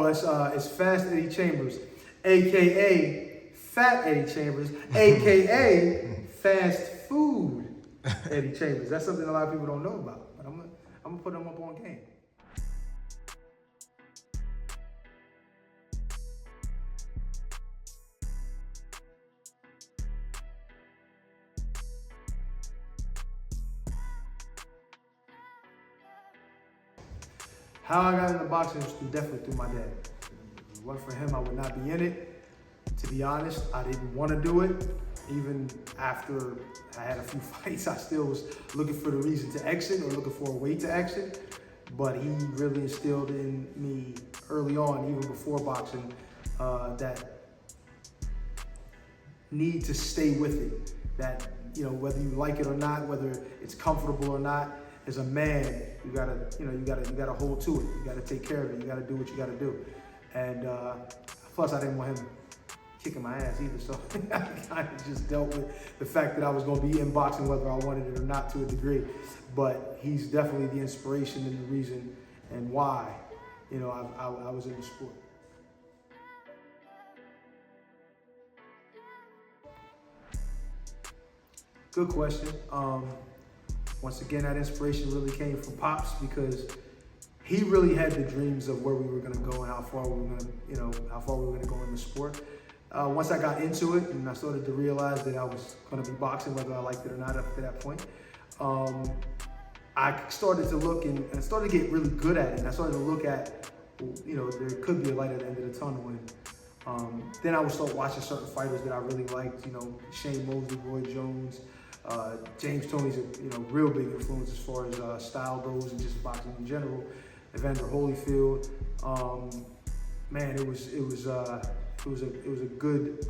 Oh, it's Fast Eddie Chambers, aka Fat Eddie Chambers, aka Fast Food Eddie Chambers. That's something a lot of people don't know about, but I'm gonna put him up on game. How I got into boxing was definitely through my dad. If it wasn't for him, I would not be in it. To be honest, I didn't want to do it. Even after I had a few fights, I still was looking for the reason to exit or looking for a way to exit. But he really instilled in me early on, even before boxing, that need to stay with it. That, you know, whether you like it or not, whether it's comfortable or not, as a man, you gotta hold to it. You gotta take care of it. You gotta do what you gotta do. And plus, I didn't want him kicking my ass either. So I kind of just dealt with the fact that I was going to be in boxing, whether I wanted it or not, to a degree. But he's definitely the inspiration and the reason and why, you know, I was in the sport. Good question. Once again, that inspiration really came from Pops, because he really had the dreams of where we were going to go and how far we were going to go in the sport. Once I got into it and I started to realize that I was going to be boxing, whether I liked it or not up to that point, I started to look and started to get really good at it. And I started to look at, you know, there could be a light at the end of the tunnel. And then I would start watching certain fighters that I really liked, you know, Shane Mosley, Roy Jones, James Toney's a real big influence as far as style goes and just boxing in general. Evander Holyfield, man, it was a good,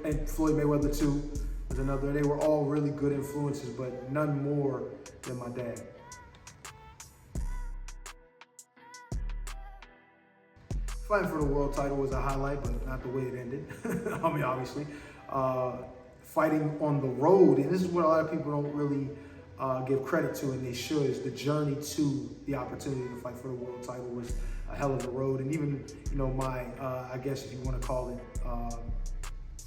and Floyd Mayweather too was another. They were all really good influences, but none more than my dad. Fighting for the world title was a highlight, but not the way it ended. I mean, obviously. Fighting on the road, and this is what a lot of people don't really give credit to, and they should, is the journey to the opportunity to fight for the world title was a hell of a road. And even, you know, my, I guess if you want to call it,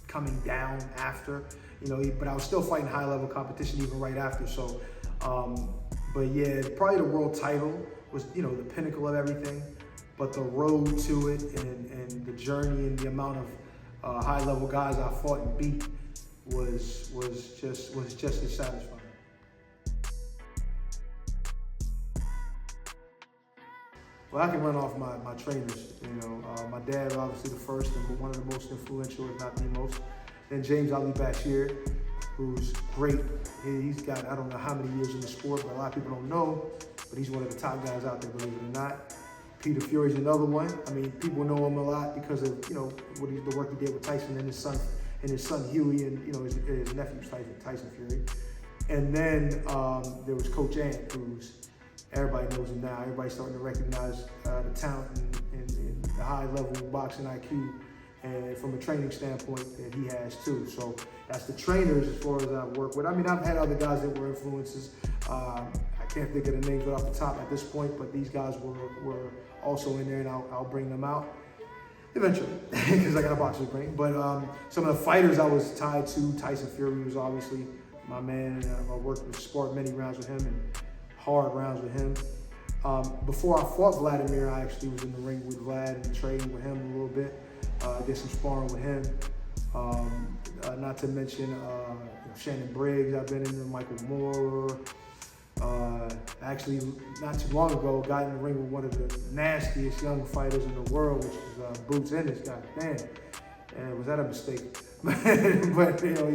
coming down after, you know, but I was still fighting high level competition even right after. So, but yeah, probably the world title was, you know, the pinnacle of everything, but the road to it and the journey and the amount of high level guys I fought and beat was just as satisfying. Well, I can run off my trainers. You know, my dad was obviously the first and one of the most influential, if not the most. Then James Ali Bashir, who's great. He's got, I don't know how many years in the sport, but a lot of people don't know, but he's one of the top guys out there, believe it or not. Peter Fury's another one. I mean, people know him a lot because of, you know, the work he did with Tyson and his son Huey, and, you know, his nephew Tyson Fury. And then there was Coach Ant, who's, everybody knows him now. Everybody's starting to recognize the talent and the high level boxing IQ, and from a training standpoint that he has too. So that's the trainers as far as I work with. I mean, I've had other guys that were influences. I can't think of the names right off the top at this point, but these guys were also in there, and I'll bring them out eventually, because I got a boxer's brain. But some of the fighters I was tied to, Tyson Fury was obviously my man, and I worked with, sparred many rounds with him and hard rounds with him. Before I fought Vladimir, I actually was in the ring with Vlad and trading with him a little bit. Did some sparring with him. Not to mention Shannon Briggs, I've been in there, Michael Moore. Actually, not too long ago, got in the ring with one of the nastiest young fighters in the world, which is Boots Ennis. God damn, and was that a mistake? But you know,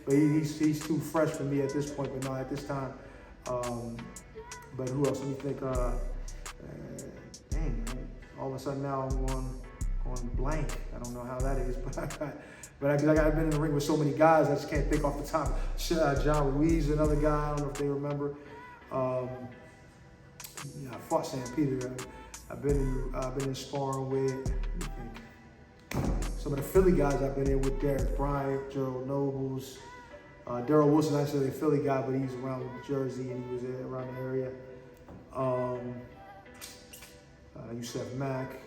he's too fresh for me at this point. But no, at this time. But who else? Let me think. Dang, all of a sudden now I'm on blank. I don't know how that is, but I've been in the ring with so many guys, I just can't think off the top. John Ruiz, another guy. I don't know if they remember. I fought Sam Peter. I've been in sparring with, some of the Philly guys I've been in with: Derek Bryant, Gerald Nobles, Daryl Wilson, actually a Philly guy, but he's around Jersey and he was around the area. Yusef Mack,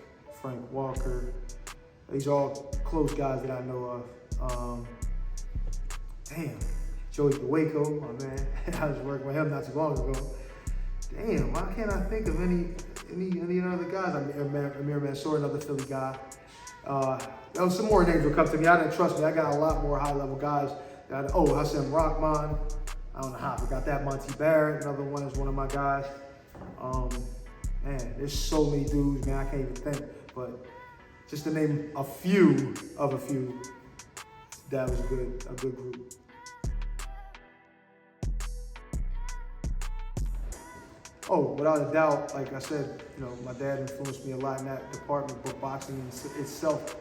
Frank Walker. These are all close guys that I know of. Joey Waco, my man. I was working with him not too long ago. Damn, why can't I think of any other guys? Amir Mansour, another Philly guy. Some more names will come to me. I didn't trust me. I got a lot more high-level guys. Hassan Rahman. I don't know how I forgot that. Monty Barrett, another one, is one of my guys. Man, there's so many dudes, man, I can't even think. But just to name a few, that was a good group. Oh, without a doubt, like I said, my dad influenced me a lot in that department, but boxing itself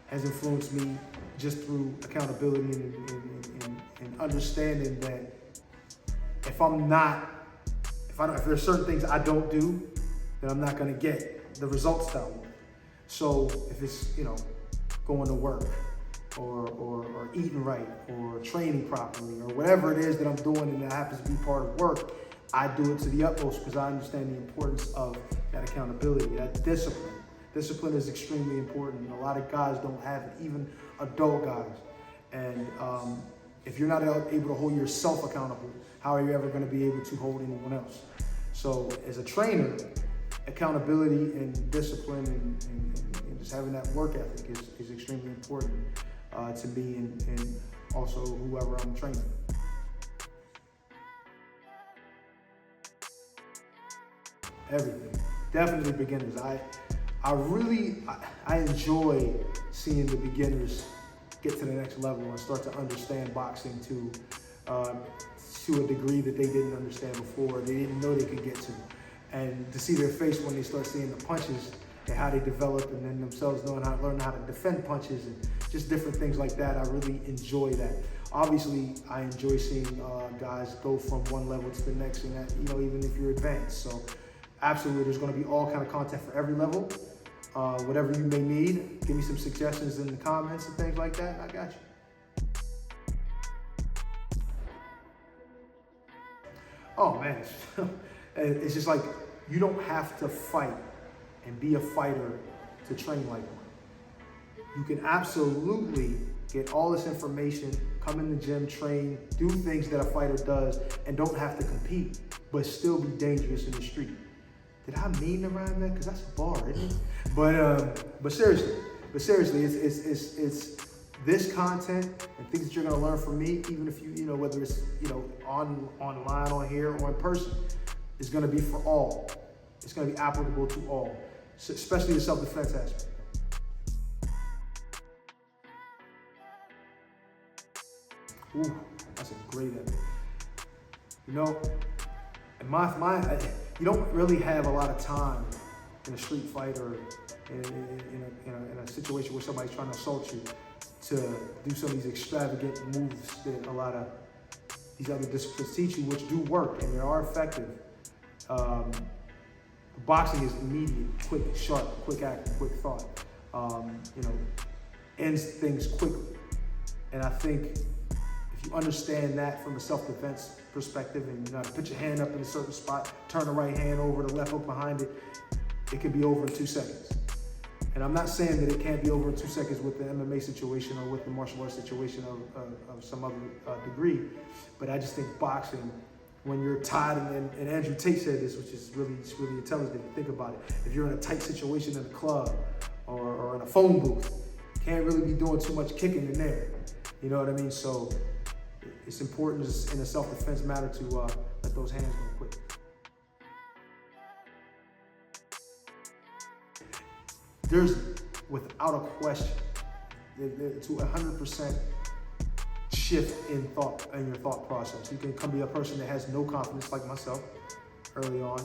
has influenced me just through accountability and understanding that if there's certain things I don't do, then I'm not gonna get the results that I want. So if it's, going to work or eating right or training properly or whatever it is that I'm doing and that happens to be part of work, I do it to the utmost because I understand the importance of that accountability, that discipline. Discipline is extremely important. A lot of guys don't have it, even adult guys. And if you're not able to hold yourself accountable, how are you ever going to be able to hold anyone else? So as a trainer, accountability and discipline and just having that work ethic is extremely important to me and also whoever I'm training. Everything. Definitely beginners. I enjoy seeing the beginners get to the next level and start to understand boxing to a degree that they didn't understand before, they didn't know they could get to. And to see their face when they start seeing the punches and how they develop and then themselves learn how to defend punches and just different things like that, I really enjoy that. Obviously, I enjoy seeing guys go from one level to the next and that, even if you're advanced. So absolutely, there's going to be all kind of content for every level. Whatever you may need, give me some suggestions in the comments and things like that, and I got you. Oh man, it's just like you don't have to fight and be a fighter to train like one. You can absolutely get all this information, come in the gym, train, do things that a fighter does, and don't have to compete, but still be dangerous in the street. Did I mean to rhyme that? Because that's a bar, isn't it? But seriously, it's this content and things that you're gonna learn from me, even if you whether it's online on here or in person, is gonna be for all. It's gonna be applicable to all, especially the self-defense aspect. Ooh, that's a great idea. You don't really have a lot of time in a street fight or in a situation where somebody's trying to assault you to do some of these extravagant moves that a lot of these other disciplines teach you, which do work and they are effective. Boxing is immediate, quick, sharp, quick action, quick thought. Ends things quickly. And I think if you understand that from a self-defense perspective and you know how to put your hand up in a certain spot, turn the right hand over, the left hook behind it, it can be over in 2 seconds. And I'm not saying that it can't be over in 2 seconds with the MMA situation or with the martial arts situation of some other degree, but I just think boxing, when you're tied, and Andrew Tate said this, which is really intelligent if you think about it. If you're in a tight situation in a club or in a phone booth, you can't really be doing too much kicking in there. You know what I mean? So it's important in a self-defense matter to let those hands go quick. There's, without a question, to 100% shift in thought and your thought process. You can be a person that has no confidence, like myself, early on.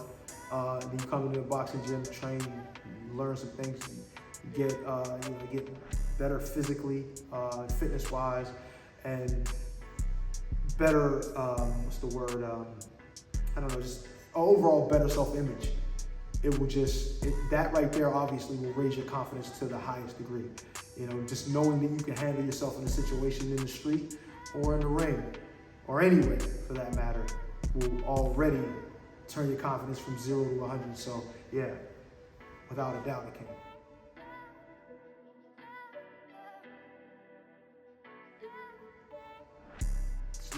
Then you come into a boxing gym, train, you learn some things, you get better physically, fitness-wise, and better, just overall better self-image. That right there obviously will raise your confidence to the highest degree. Just knowing that you can handle yourself in a situation in the street or in the ring, or anywhere for that matter, will already turn your confidence from 0 to 100. So yeah, without a doubt it can.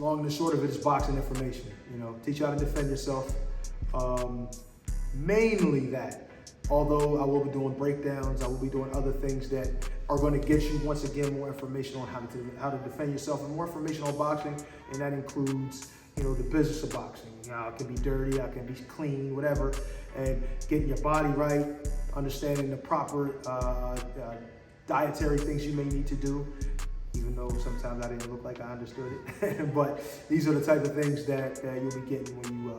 long and the short of it is boxing information. Teach you how to defend yourself. Mainly that. Although I will be doing breakdowns, I will be doing other things that are going to get you, once again, more information on how to defend yourself and more information on boxing, and that includes, the business of boxing. It can be dirty, it can be clean, whatever, and getting your body right, understanding the proper dietary things you may need to do, even though sometimes I didn't look like I understood it. But these are the type of things that you'll be getting when you